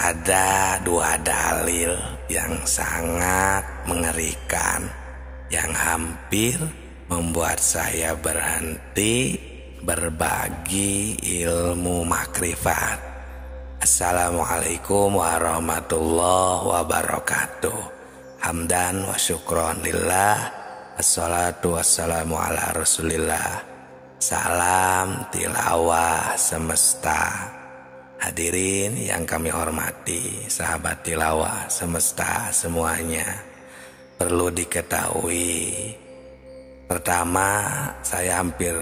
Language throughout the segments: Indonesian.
ada dua dalil yang sangat mengerikan yang hampir membuat saya berhenti berbagi ilmu makrifat. Assalamualaikum warahmatullahi wabarakatuh. Hamdan wa syukron lillah, assalatu wassalamu ala rasulillah. Salam tilawah semesta. Hadirin yang kami hormati, sahabat tilawah semesta semuanya. Perlu diketahui, pertama saya hampir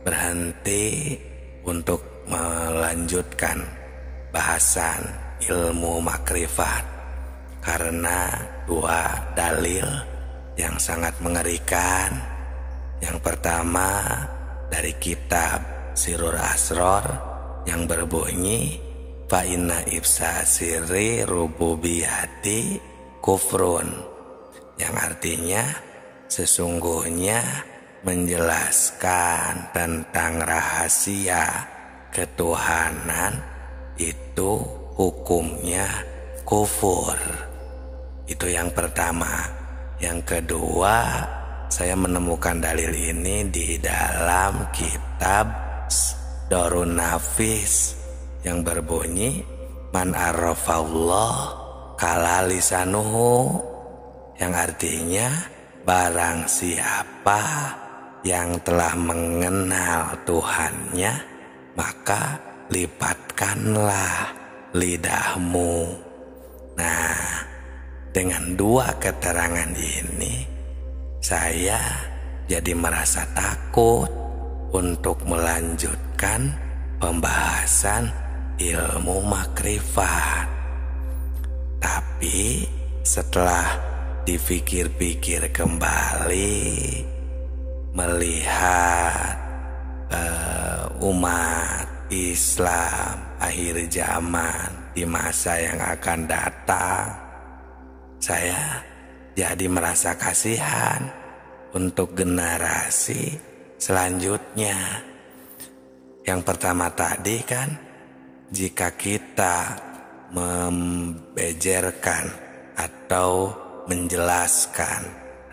berhenti untuk melanjutkan bahasan ilmu makrifat karena dua dalil yang sangat mengerikan. Yang pertama dari kitab Sirrul Asrar yang berbunyi fa inna ibsa sirri rububiyati kufrun, yang artinya sesungguhnya menjelaskan tentang rahasia ketuhanan itu hukumnya kufur. Itu yang pertama. Yang kedua, saya menemukan dalil ini di dalam kitab Darun Nafis yang berbunyi man arrafallah kala lisanuhu, yang artinya barang siapa yang telah mengenal Tuhannya maka lipatkanlah lidahmu. Nah, dengan dua keterangan ini saya jadi merasa takut untuk melanjutkan pembahasan ilmu makrifat. Tapi setelah dipikir-pikir kembali, melihat umat Islam akhir zaman di masa yang akan datang, saya jadi merasa kasihan untuk generasi selanjutnya. Yang pertama tadi kan, jika kita membejerkan atau menjelaskan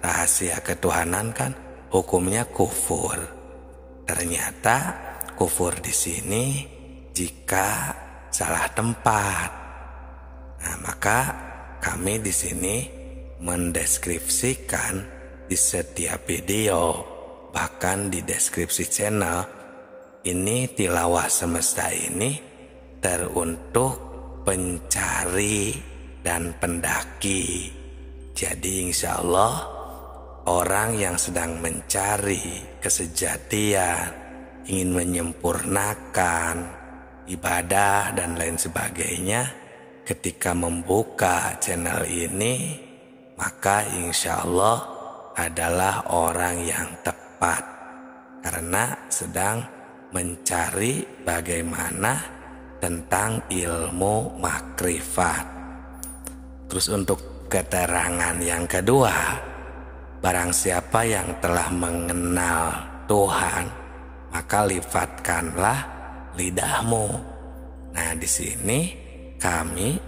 rahasia ketuhanan kan hukumnya kufur. Ternyata kufur di sini jika salah tempat. Nah, maka kami di sini mendeskripsikan di setiap video, bahkan di deskripsi channel ini, tilawah semesta ini teruntuk pencari dan pendaki. Jadi insya Allah orang yang sedang mencari kesejatian, ingin menyempurnakan ibadah dan lain sebagainya, ketika membuka channel ini maka insya Allah adalah orang yang tepat, karena sedang mencari bagaimana tentang ilmu makrifat. Terus untuk keterangan yang kedua, barang siapa yang telah mengenal Tuhan maka lifatkanlah lidahmu. Nah, di sini kami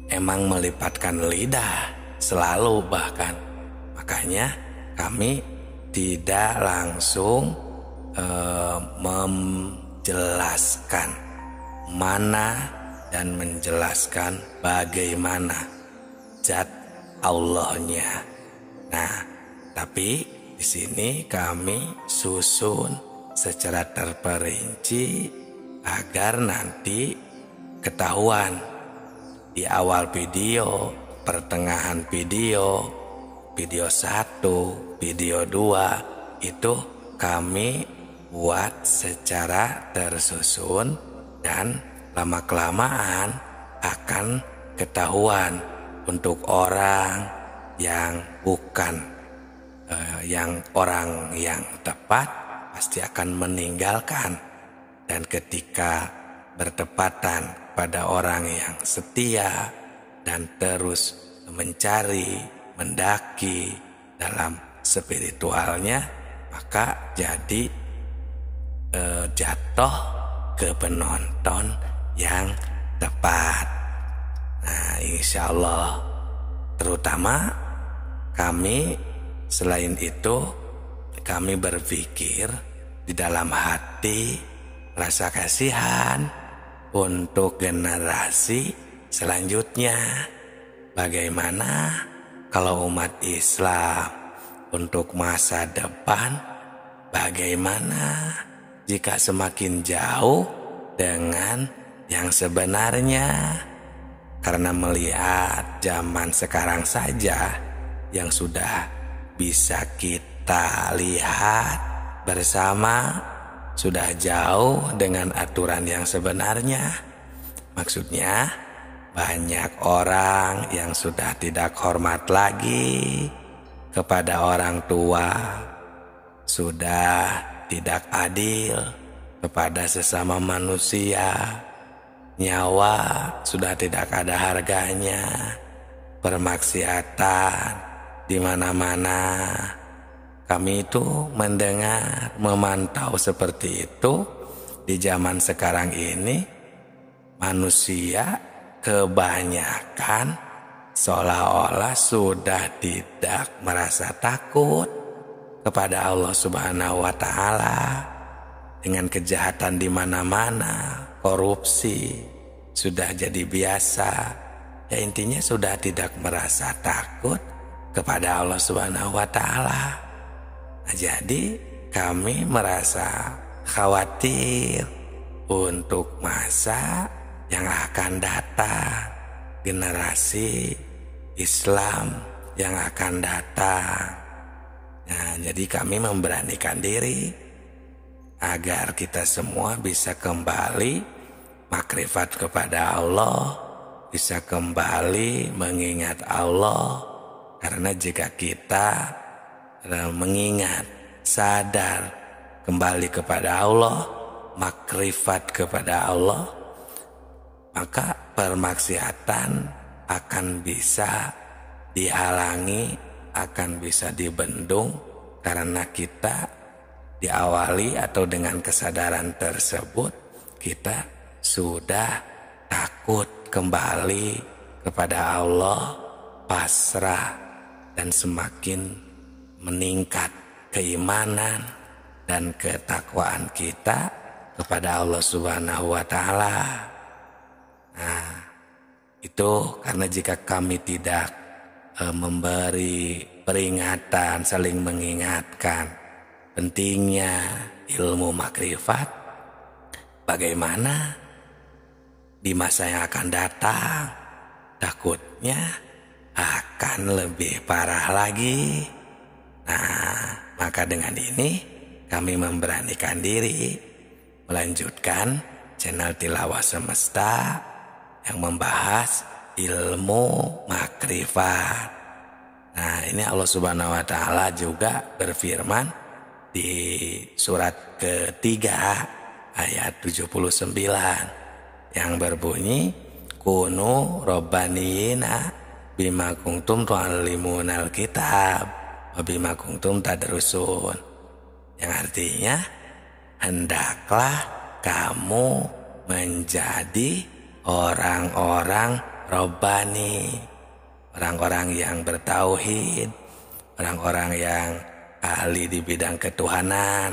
emang melipatkan lidah selalu, bahkan makanya kami tidak langsung menjelaskan mana dan menjelaskan bagaimana zat Allahnya. Nah, tapi di sini kami susun secara terperinci agar nanti ketahuan di awal video, pertengahan video, video 1, video 2 itu kami buat secara tersusun, dan lama-kelamaan akan ketahuan untuk orang yang bukan orang yang tepat pasti akan meninggalkan, dan ketika bertepatan pada orang yang setia dan terus mencari, mendaki dalam spiritualnya, maka jadi jatuh ke penonton yang tepat. insya Allah. Terutama kami selain itu, kami berpikir di dalam hati rasa kasihan untuk generasi selanjutnya. Bagaimana kalau umat Islam untuk masa depan, bagaimana jika semakin jauh dengan yang sebenarnya? Karena melihat zaman sekarang saja yang sudah bisa kita lihat bersama sudah jauh dengan aturan yang sebenarnya. Maksudnya banyak orang yang sudah tidak hormat lagi kepada orang tua, sudah tidak adil kepada sesama manusia. Nyawa sudah tidak ada harganya, permaksiatan di mana-mana. Kami itu mendengar, memantau seperti itu. Di zaman sekarang ini manusia kebanyakan seolah-olah sudah tidak merasa takut kepada Allah Subhanahu wa Ta'ala. Dengan kejahatan di mana-mana, korupsi sudah jadi biasa. Ya intinya sudah tidak merasa takut kepada Allah Subhanahu wa Ta'ala. Nah, jadi kami merasa khawatir untuk masa yang akan datang, generasi Islam yang akan datang. Nah, jadi kami memberanikan diri agar kita semua bisa kembali makrifat kepada Allah, bisa kembali mengingat Allah. Karena jika kita mengingat, sadar kembali kepada Allah, makrifat kepada Allah, maka permaksiatan akan bisa dihalangi, akan bisa dibendung. Karena kita diawali atau dengan kesadaran tersebut kita sudah takut kembali kepada Allah, pasrah, dan semakin meningkat keimanan dan ketakwaan kita kepada Allah Subhanahu wa Ta'ala. Nah, itu karena jika kami tidak memberi peringatan, saling mengingatkan pentingnya ilmu makrifat, bagaimana di masa yang akan datang takutnya akan lebih parah lagi. Nah, maka dengan ini kami memberanikan diri melanjutkan channel Tilawah Semesta yang membahas ilmu makrifat. Nah, ini Allah Subhanahu wa Ta'ala juga berfirman di surat ketiga ayat 79 yang berbunyi kunu robbaniyina bima kuntum tu'allimunal kitab wa bima kuntum tadrusun, yang artinya hendaklah kamu menjadi orang-orang robbani, orang-orang yang bertauhid, orang-orang yang ahli di bidang ketuhanan,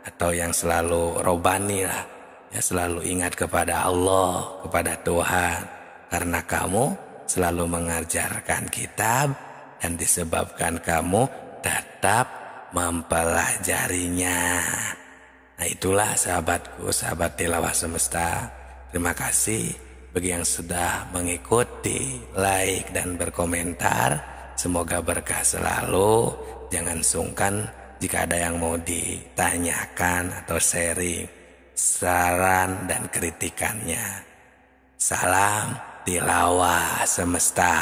atau yang selalu robbani lah, ya selalu ingat kepada Allah, kepada Tuhan, karena kamu selalu mengajarkan kitab dan disebabkan kamu tetap mempelajarinya. Nah, itulah sahabatku, sahabat Tilawah Semesta. Terima kasih bagi yang sudah mengikuti, like, dan berkomentar. Semoga berkah selalu. Jangan sungkan jika ada yang mau ditanyakan atau sharing, saran dan kritikannya. Salam Tilawah Semesta.